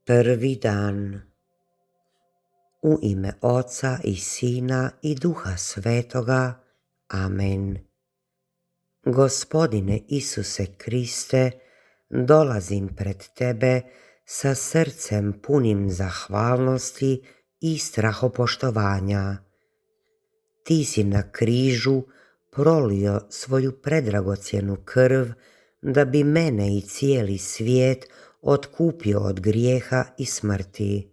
Prvi dan. U ime Oca i Sina i Duha Svetoga. Amen. Gospodine Isuse Kriste, dolazim pred Tebe sa srcem punim zahvalnosti i strahopoštovanja. Ti si na križu prolio svoju predragocjenu krv da bi mene i cijeli svijet otkupio od grijeha i smrti.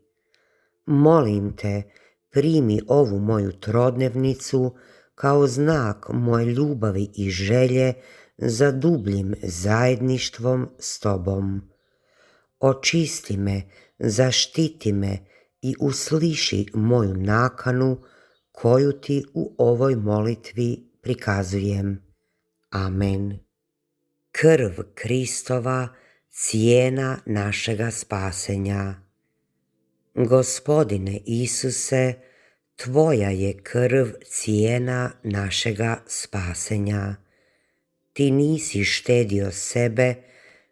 Molim te, primi ovu moju trodnevnicu kao znak moje ljubavi i želje za dubljim zajedništvom s Tobom. Očisti me, zaštiti me i usliši moju nakanu koju Ti u ovoj molitvi prikazujem. Amen. Krv Kristova, cijena našega spasenja. Gospodine Isuse, Tvoja je krv cijena našega spasenja. Ti nisi štedio sebe,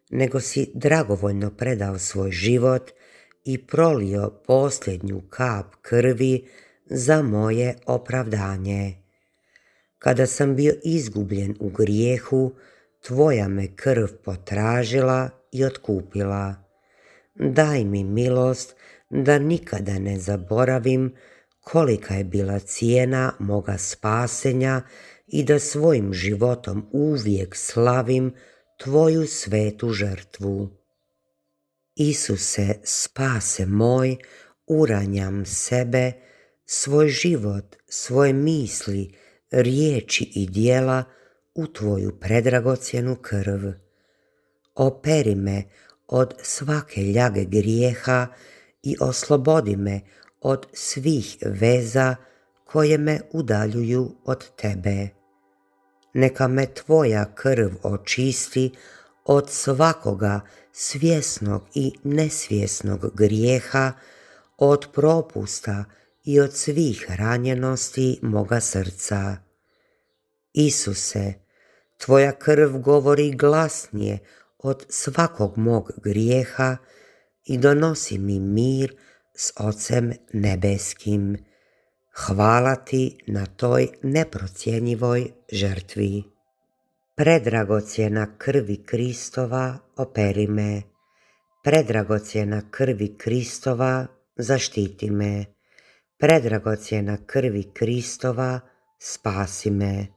nego si dragovoljno predao svoj život i prolio posljednju kap krvi za moje opravdanje. Kada sam bio izgubljen u grijehu, Tvoja me krv potražila i otkupila. Daj mi milost da nikada ne zaboravim kolika je bila cijena moga spasenja i da svojim životom uvijek slavim Tvoju svetu žrtvu. Isuse, spase moj, uranjam sebe, svoj život, svoje misli, riječi i djela u Tvoju predragocjenu krv. Operi me od svake ljage grijeha i oslobodi me od svih veza koje me udaljuju od Tebe. Neka me Tvoja krv očisti od svakoga svjesnog i nesvjesnog grijeha, od propusta i od svih ranjenosti moga srca. Isuse, Tvoja krv govori glasnije od svakog mog grijeha i donosi mi mir s Ocem nebeskim. Hvala Ti na toj neprocjenjivoj žrtvi. Predragocjena krvi Kristova, operi me. Predragocjena krvi Kristova, zaštiti me. Predragocjena krvi Kristova, spasi me.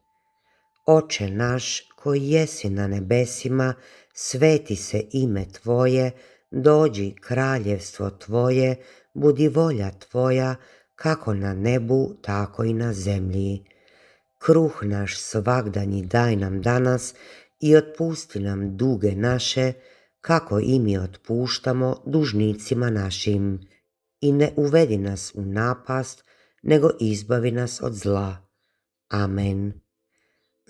Oče naš koji jesi na nebesima, sveti se ime Tvoje, dođi kraljevstvo Tvoje, budi volja Tvoja, kako na nebu, tako i na zemlji. Kruh naš svagdanji daj nam danas i otpusti nam duge naše, kako i mi otpuštamo dužnicima našim. I ne uvedi nas u napast, nego izbavi nas od zla. Amen.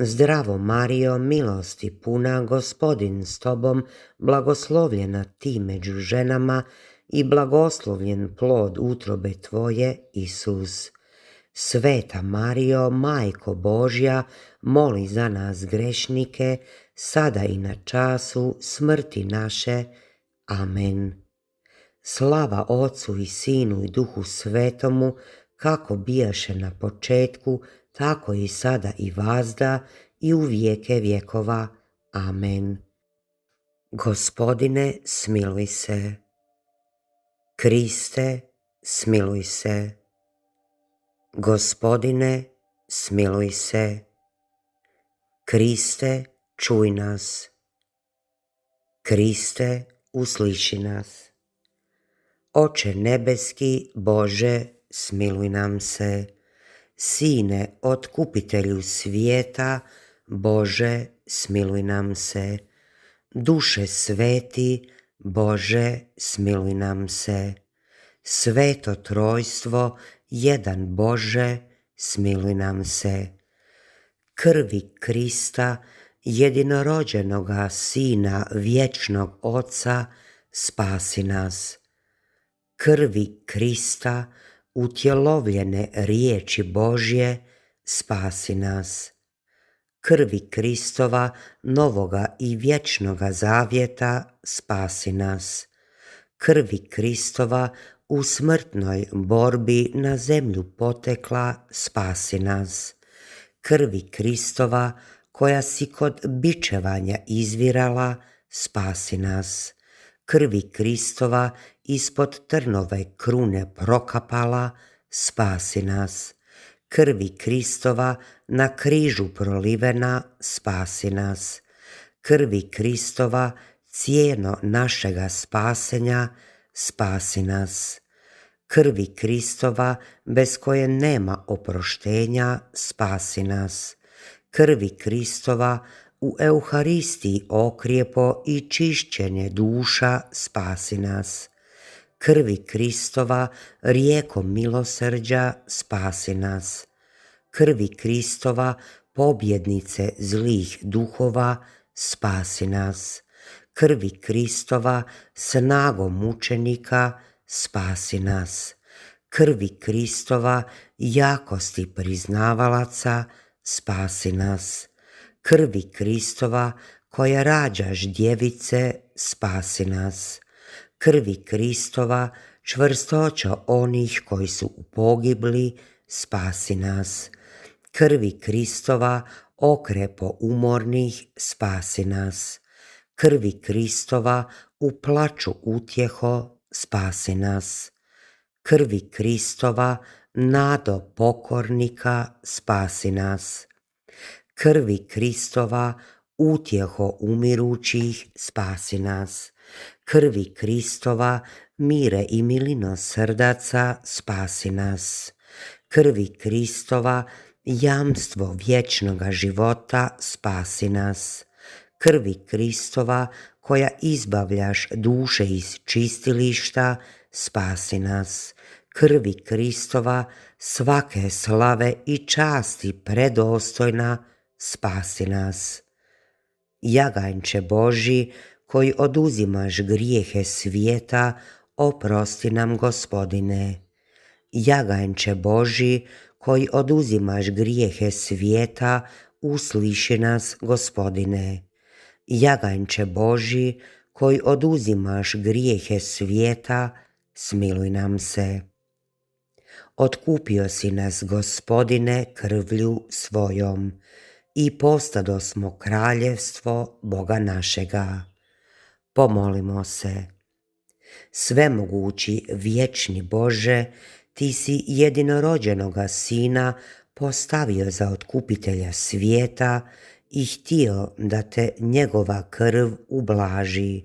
Zdravo Marijo, milosti puna, Gospodin s Tobom, blagoslovljena Ti među ženama i blagoslovljen plod utrobe Tvoje, Isus. Sveta Marijo, Majko Božja, moli za nas grešnike, sada i na času smrti naše. Amen. Slava Ocu i Sinu i Duhu Svetomu, kako bijaše na početku, tako i sada i vazda i u vijeke vjekova. Amen. Gospodine, smiluj se. Kriste, smiluj se. Gospodine, smiluj se. Kriste, čuj nas. Kriste, usliši nas. Oče nebeski, Bože, smiluj nam se. Sine, otkupitelju svijeta, Bože, smiluj nam se. Duše sveti, Bože, smiluj nam se. Sveto trojstvo, jedan Bože, smiluj nam se. Krvi Krista, jedinorođenoga Sina vječnog Oca, spasi nas. Krvi Krista, utjelovljene riječi Božje, spasi nas. Krvi Kristova, novoga i vječnoga zavjeta, spasi nas. krvi Kristova u smrtnoj borbi na zemlju potekla, spasi nas. Krvi Kristova koja si kod bičevanja izvirala, spasi nas. Krvi Kristova ispod trnove krune prokapala, spasi nas. Krvi Kristova na križu prolivena, spasi nas. Krvi Kristova cijeno našega spasenja, spasi nas. Krvi Kristova bez koje nema oproštenja, spasi nas. Krvi Kristova u Euharistiji okrijepo i čišćenje duša, spasi nas. Krvi Kristova rijekom milosrđa, spasi nas. Krvi Kristova pobjednice zlih duhova, spasi nas. Krvi Kristova snagom mučenika, spasi nas. Krvi Kristova jakosti priznavalaca, spasi nas. Krvi Kristova koja rađaš djevice, spasi nas. Krvi Kristova čvrstoća onih koji su u pogibli, spasi nas. Krvi Kristova okrepo umornih, spasi nas. Krvi Kristova u plaču utjeho, spasi nas. Krvi Kristova nado pokornika, spasi nas. Krvi Kristova utjeho umirućih, spasi nas. Krvi Kristova mire i milino srdaca, spasi nas. Krvi Kristova jamstvo vječnoga života, spasi nas. Krvi Kristova koja izbavljaš duše iz čistilišta, spasi nas. Krvi Kristova svake slave i časti predostojna, spasi nas. Jaganjče Božji, koji oduzimaš grijehe svijeta, oprosti nam, Gospodine. Jaganjče Božji, koji oduzimaš grijehe svijeta, usliši nas, Gospodine. Jaganjče Božji, koji oduzimaš grijehe svijeta, smiluj nam se. Otkupio si nas, Gospodine, krvlju svojom i postadosmo kraljevstvo Boga našega. Pomolimo se. Svemogući vječni Bože, ti si jedinorođenoga Sina postavio za otkupitelja svijeta i htio da te njegova krv ublaži.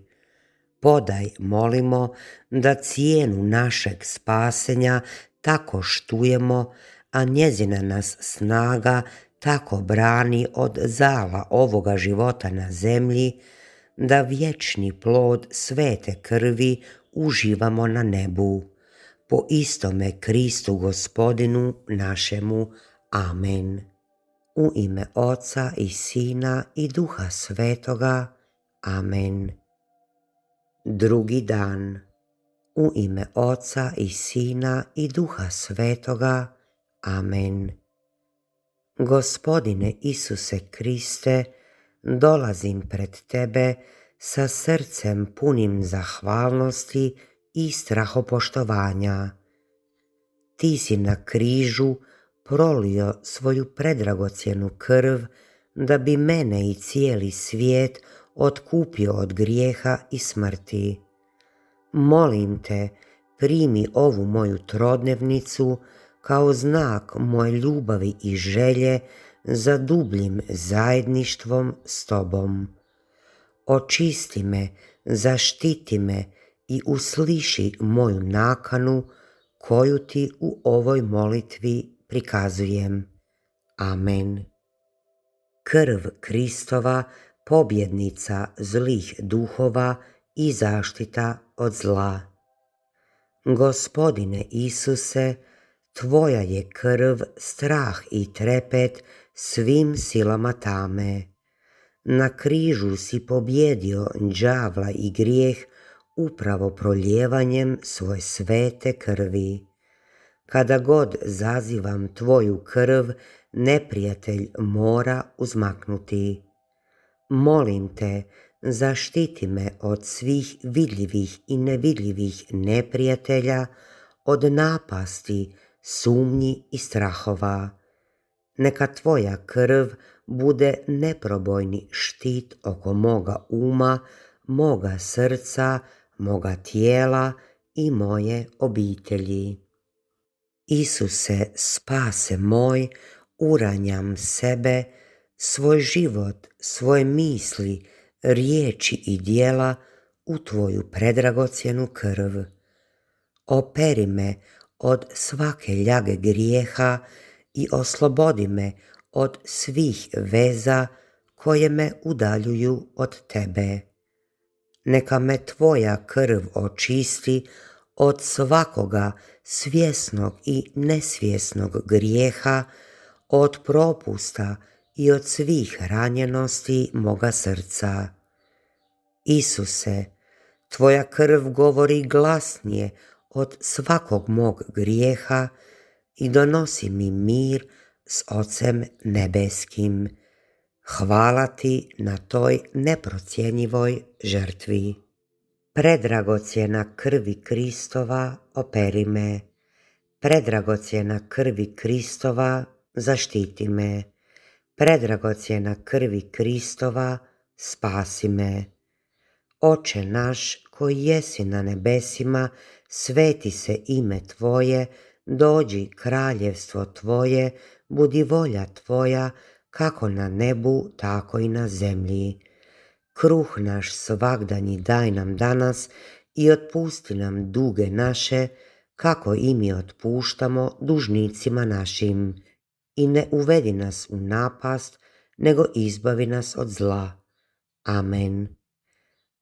Podaj, molimo, da cijenu našeg spasenja tako štujemo, a njezina nas snaga tako brani od zala ovoga života na zemlji, da vječni plod svete krvi uživamo na nebu. Po istome Kristu Gospodinu našemu. Amen. U ime Oca i Sina i Duha Svetoga. Amen. Drugi dan. U ime Oca i Sina i Duha Svetoga. Amen. Gospodine Isuse Kriste, dolazim pred Tebe sa srcem punim zahvalnosti i strahopoštovanja. Ti si na križu prolio svoju predragocjenu krv da bi mene i cijeli svijet otkupio od grijeha i smrti. Molim Te, primi ovu moju trodnevnicu kao znak moje ljubavi i želje za dubljim zajedništvom s Tobom. Očisti me, zaštiti me i usliši moju nakanu koju Ti u ovoj molitvi prikazujem. Amen. Krv Kristova, pobjednica zlih duhova i zaštita od zla. Gospodine Isuse, Tvoja je krv strah i trepet svim silama tame. Na križu si pobjedio đavla i grijeh upravo proljevanjem svoje svete krvi. Kada god zazivam Tvoju krv, neprijatelj mora uzmaknuti. Molim Te, zaštiti me od svih vidljivih i nevidljivih neprijatelja, od napasti, sumnji i strahova. Neka tvoja krv bude neprobojni štit oko moga uma, moga srca, moga tijela i moje obitelji. Isuse, spase moj, uranjam sebe, svoj život, svoje misli, riječi i djela u tvoju predragocjenu krv. Operi me od svake ljage grijeha i oslobodi me od svih veza koje me udaljuju od tebe. Neka me tvoja krv očisti od svakoga svjesnog i nesvjesnog grijeha, od propusta i od svih ranjenosti moga srca. Isuse, tvoja krv govori glasnije od svakog mog grijeha i donosi mi mir s Ocem nebeskim. Hvala ti na toj neprocjenjivoj žrtvi. Predragocjena krvi Kristova, operi me. Predragocjena krvi Kristova, zaštiti me. Predragocjena krvi Kristova, spasi me. Oče naš koji jesi na nebesima, sveti se ime Tvoje, dođi kraljevstvo Tvoje, budi volja Tvoja, kako na nebu, tako i na zemlji. Kruh naš svagdanji daj nam danas i otpusti nam duge naše, kako i mi otpuštamo dužnicima našim. I ne uvedi nas u napast, nego izbavi nas od zla. Amen.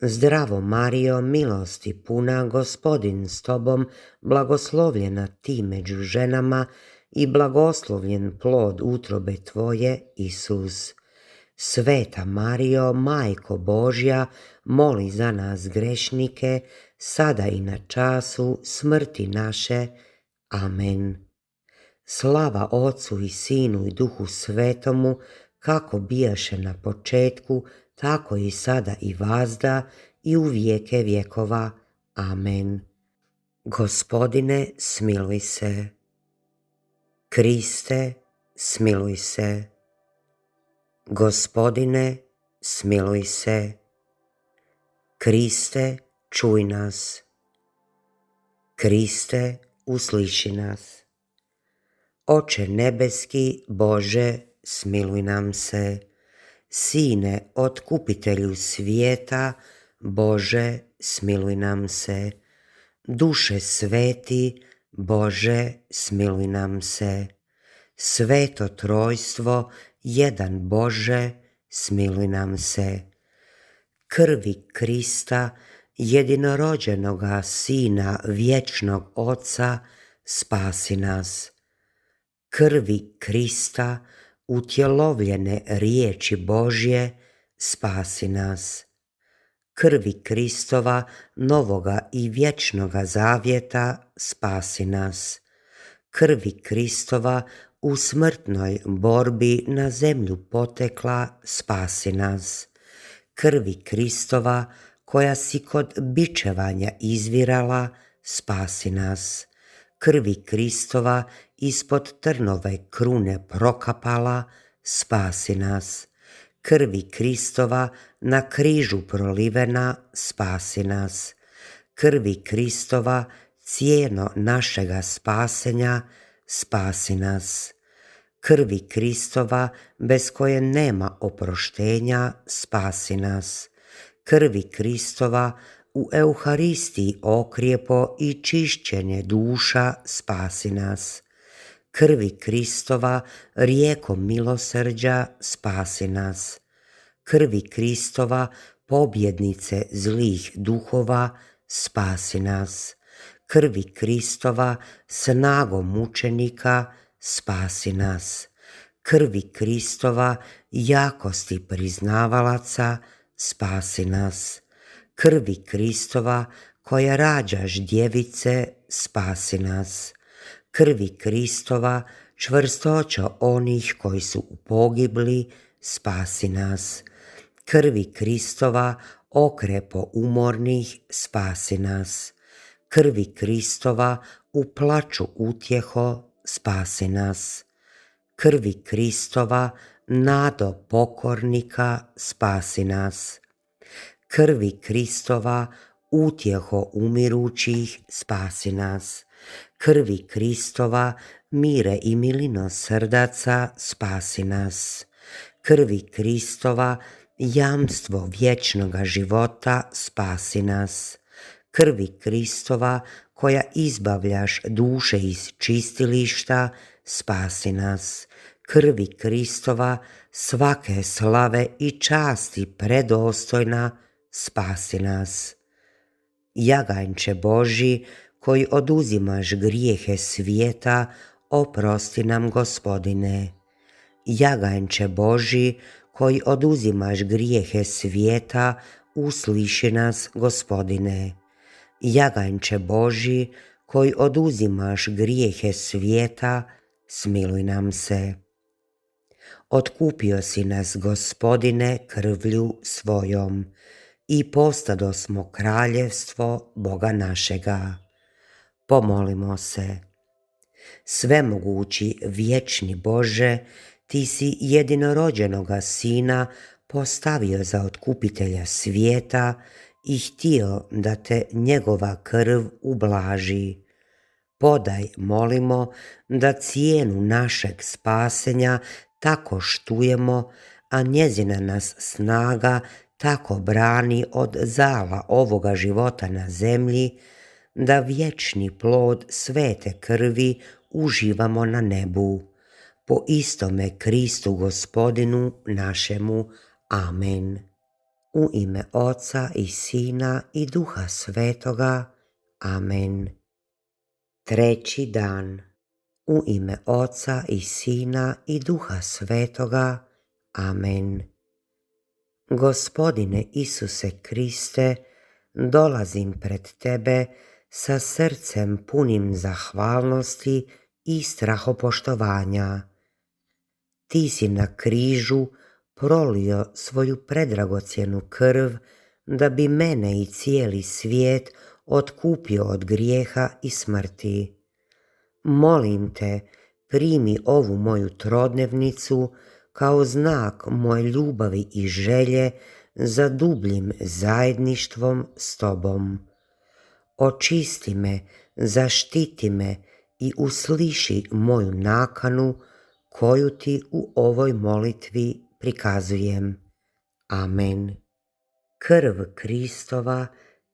Zdravo Marijo, milosti puna, Gospodin s tobom, blagoslovljena ti među ženama i blagoslovljen plod utrobe tvoje, Isus. Sveta Marijo, Majko Božja, moli za nas grešnike, sada i na času smrti naše. Amen. Slava Otcu i Sinu i Duhu Svetomu, kako bijaše na početku, tako i sada i vazda i u vijeke vjekova. Amen. Gospodine, smiluj se. Kriste, smiluj se. Gospodine, smiluj se. Kriste, čuj nas. Kriste, usliši nas. Oče nebeski, Bože, smiluj nam se. Sine, otkupitelju svijeta, Bože, smiluj nam se. Duše sveti, Bože, smiluj nam se. Sveto trojstvo, jedan Bože, smiluj nam se. Krvi Krista, jedinorođenoga Sina vječnog Oca, spasi nas. Krvi Krista, utjelovljene riječi Božje, spasi nas. Krvi Kristova, novoga i vječnoga zavjeta, spasi nas. Krvi Kristova, u smrtnoj borbi na zemlju potekla, spasi nas. Krvi Kristova, koja si kod bičevanja izvirala, spasi nas. Krvi Kristova, ispod trnove krune prokapala, spasi nas. Krvi Kristova, na križu prolivena, spasi nas. Krvi Kristova, cijeno našega spasenja, spasi nas. Krvi Kristova, bez koje nema oproštenja, spasi nas. Krvi Kristova, u Euharistiji okrijepo i čišćenje duša, spasi nas. Krvi Kristova, rijekom milosrđa, spasi nas. Krvi Kristova, pobjednice zlih duhova, spasi nas. Krvi Kristova, snagom mučenika, spasi nas. Krvi Kristova, jakosti priznavalaca, spasi nas. Krvi Kristova, koja rađaš djevice, spasi nas. Krvi Kristova, čvrstoća onih koji su u pogibli, spasi nas. Krvi Kristova okrepo umornih spasi nas. Krvi Kristova u plaču utjeho spasi nas. Krvi Kristova nado pokornika spasi nas. Krvi Kristova utjeho umirućih spasi nas. Krvi Kristova mire i milino srdaca spasi nas. Krvi Kristova jamstvo vječnoga života spasi nas. Krvi Kristova koja izbavljaš duše iz čistilišta spasi nas. Krvi Kristova svake slave i časti predostojna spasi nas. Jaganjče Božji, koji oduzimaš grijehe svijeta, oprosti nam, Gospodine. Jaganjče Božji, koji oduzimaš grijehe svijeta, usliši nas, Gospodine. Jaganjče Božji, koji oduzimaš grijehe svijeta, smiluj nam se. Otkupio si nas, Gospodine, krvlju svojom i postadosmo kraljevstvo Boga našega. Pomolimo se. Svemogući vječni Bože, ti si jedinorođenoga Sina postavio za otkupitelja svijeta i htio da te njegova krv ublaži. Podaj, molimo, da cijenu našeg spasenja tako štujemo, a njezina nas snaga tako brani od zala ovoga života na zemlji, da vječni plod svete krvi uživamo na nebu. Po istome Kristu Gospodinu našemu. Amen. U ime Oca i Sina i Duha Svetoga. Amen. Treći dan. U ime Oca i Sina i Duha Svetoga. Amen. Gospodine Isuse Kriste, dolazim pred Tebe sa srcem punim zahvalnosti i strahopoštovanja. Ti si na križu prolio svoju predragocjenu krv da bi mene i cijeli svijet otkupio od grijeha i smrti. Molim te, primi ovu moju trodnevnicu kao znak moje ljubavi i želje za dubljim zajedništvom s Tobom. Očisti me, zaštiti me i usliši moju nakanu koju Ti u ovoj molitvi prikazujem. Amen. Krv Kristova,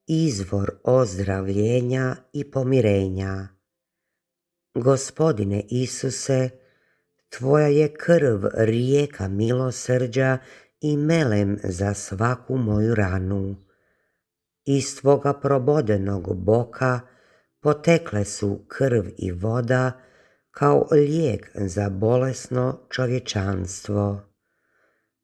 izvor ozdravljenja i pomirenja. Gospodine Isuse, Tvoja je krv rijeka milosrđa i melem za svaku moju ranu. Iz Tvoga probodenog boka potekle su krv i voda kao lijek za bolesno čovječanstvo.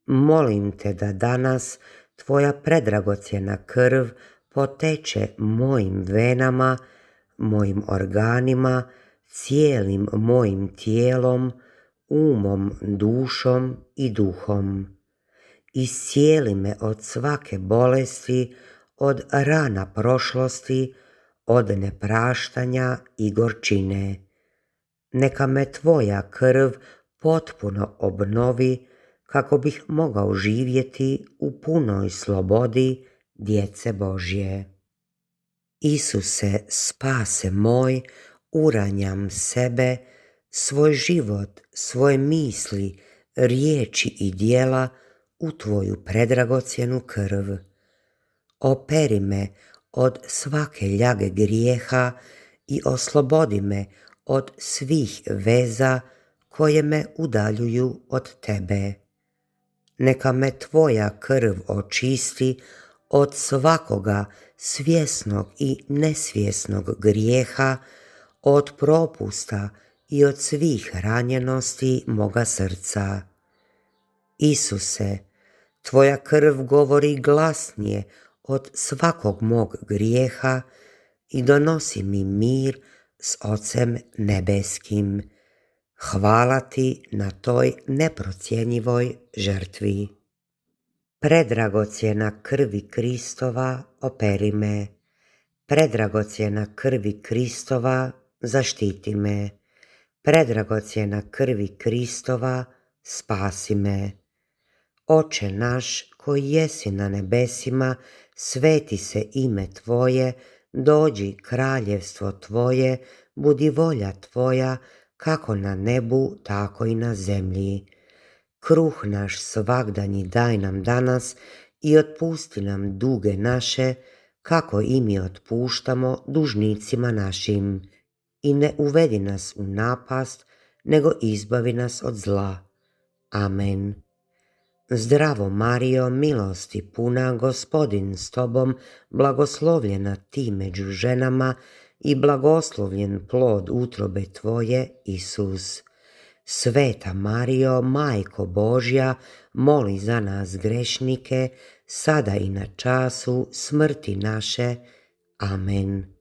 Molim Te da danas Tvoja predragocjena krv poteče mojim venama, mojim organima, cijelim mojim tijelom, umom, dušom i duhom. Iscijeli me od svake bolesti, od rana prošlosti, od nepraštanja i gorčine. Neka me Tvoja krv potpuno obnovi kako bih mogao živjeti u punoj slobodi djece Božje. Isuse, spase moj, uranjam sebe, svoj život, svoje misli, riječi i djela u Tvoju predragocjenu krv. Operi me od svake ljage grijeha i oslobodi me od svih veza koje me udaljuju od Tebe. Neka me Tvoja krv očisti od svakoga svjesnog i nesvjesnog grijeha, od propusta i od svih ranjenosti moga srca. Isuse, Tvoja krv govori glasnije od svakog mog grijeha i donosi mi mir s Ocem nebeskim. Hvala Ti na toj neprocjenjivoj žrtvi. Predragocjena krvi Kristova, operi me. Predragocjena krvi Kristova, zaštiti me. Predragocjena krvi Kristova, spasi me. Oče naš koji jesi na nebesima, sveti se ime Tvoje, dođi kraljevstvo Tvoje, budi volja Tvoja, kako na nebu, tako i na zemlji. Kruh naš svagdanji daj nam danas i otpusti nam duge naše, kako i mi otpuštamo dužnicima našim. I ne uvedi nas u napast, nego izbavi nas od zla. Amen. Zdravo Marijo, milosti puna, Gospodin s tobom, blagoslovljena ti među ženama i blagoslovljen plod utrobe tvoje, Isus. Sveta Marijo, Majko Božja, moli za nas grešnike, sada i na času smrti naše. Amen.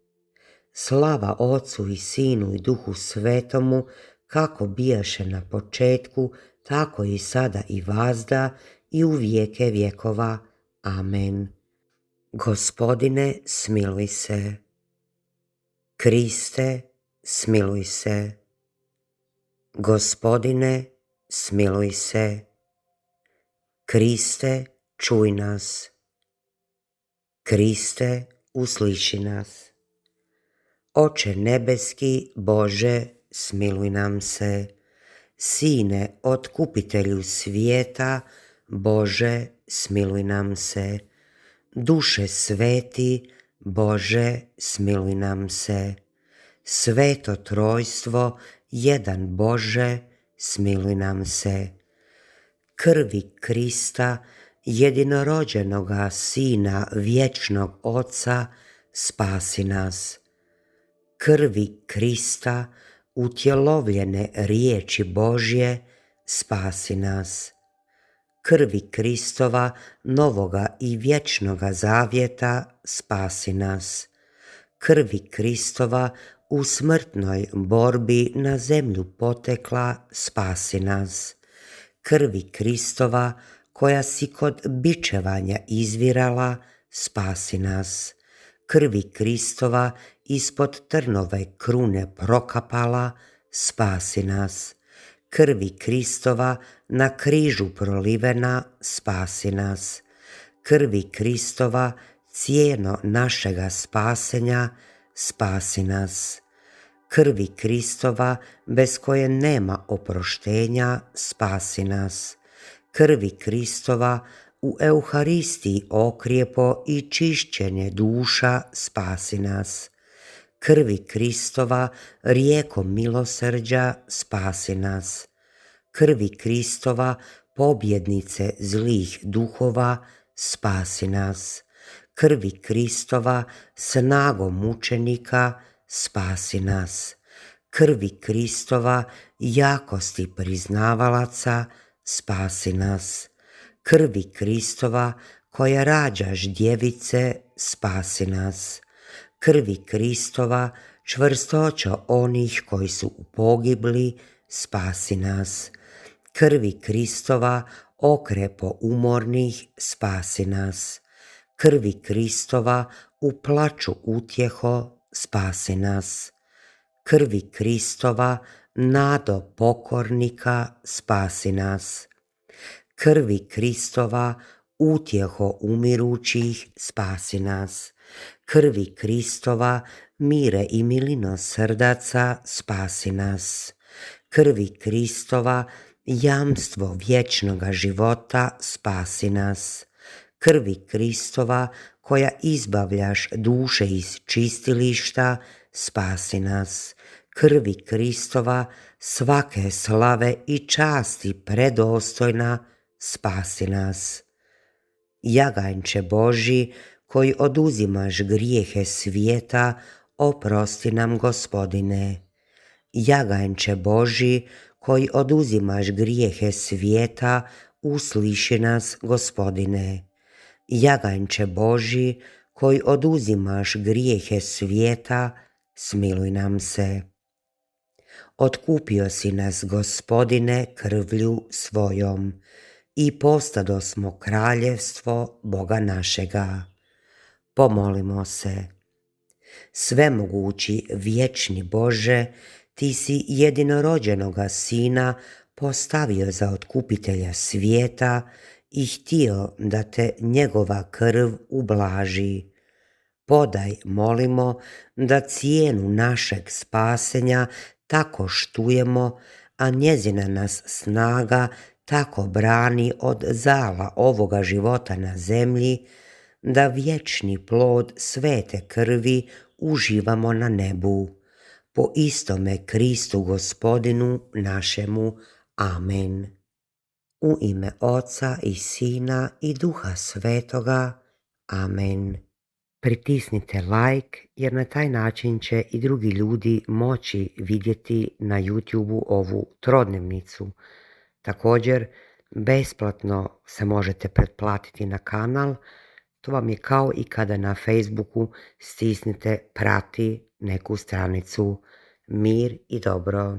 Slava Otcu i Sinu i Duhu Svetomu, kako bijaše na početku, tako i sada i vazda i u vijeke vjekova. Amen. Gospodine, smiluj se. Kriste, smiluj se. Gospodine, smiluj se. Kriste, čuj nas. Kriste, usliši nas. Oče nebeski, Bože, smiluj nam se. Sine, otkupitelju svijeta, Bože, smiluj nam se. Duše sveti, Bože, smiluj nam se. Sveto trojstvo, jedan Bože, smiluj nam se. Krvi Krista, jedinorođenoga Sina vječnog Oca, spasi nas. Krvi Krista, utjelovljene riječi Božje, spasi nas. Krvi Kristova, novoga i vječnoga zavjeta, spasi nas. Krvi Kristova, u smrtnoj borbi na zemlju potekla, spasi nas. Krvi Kristova, koja si kod bičevanja izvirala, spasi nas. Krvi Kristova, ispod trnove krune prokapala, spasi nas. Krvi Kristova, na križu prolivena, spasi nas. Krvi Kristova, cijeno našega spasenja, spasi nas. Krvi Kristova, bez koje nema oproštenja, spasi nas. Krvi Kristova, u Euharistiji okrijepo i čišćenje duša, spasi nas. Krvi Kristova, rijekom milosrđa, spasi nas. Krvi Kristova, pobjednice zlih duhova, spasi nas. Krvi Kristova, snagom mučenika, spasi nas. Krvi Kristova, jakosti priznavalaca, spasi nas. Krvi Kristova, koja rađaš djevice, spasi nas. Krvi Kristova, čvrstoćo onih koji su u pogibli, spasi nas. Krvi Kristova, okrepo umornih, spasi nas. Krvi Kristova, u plaču utjeho, spasi nas. Krvi Kristova, nado pokornika, spasi nas. Krvi Kristova, utjeho umirućih, spasi nas. Krvi Kristova, mire i milino srdaca, spasi nas. Krvi Kristova, jamstvo vječnoga života, spasi nas. Krvi Kristova, koja izbavljaš duše iz čistilišta, spasi nas. Krvi Kristova, svake slave i časti predostojna, spasi nas. Jaganjče Božji, koji oduzimaš grijehe svijeta, oprosti nam, Gospodine. Jaganjče Božji, koji oduzimaš grijehe svijeta, usliši nas, Gospodine. Jaganjče Božji, koji oduzimaš grijehe svijeta, smiluj nam se. Otkupio si nas, Gospodine, krvlju svojom. i postadosmo kraljevstvo Boga našega. Pomolimo se. Svemogući vječni Bože, Ti si jedinorođenoga Sina postavio za otkupitelja svijeta i htio da te njegova krv ublaži. Podaj, molimo, da cijenu našeg spasenja tako štujemo, a njezina nas snaga tako brani od zala ovoga života na zemlji, da vječni plod svete krvi uživamo na nebu. Po istome Kristu Gospodinu našemu. Amen. U ime Oca i Sina i Duha Svetoga. Amen. Pritisnite like jer na taj način će i drugi ljudi moći vidjeti na YouTubeu ovu trodnevnicu. Također, besplatno se možete pretplatiti na kanal. To vam je kao i kada na Facebooku stisnete prati neku stranicu. Mir i dobro.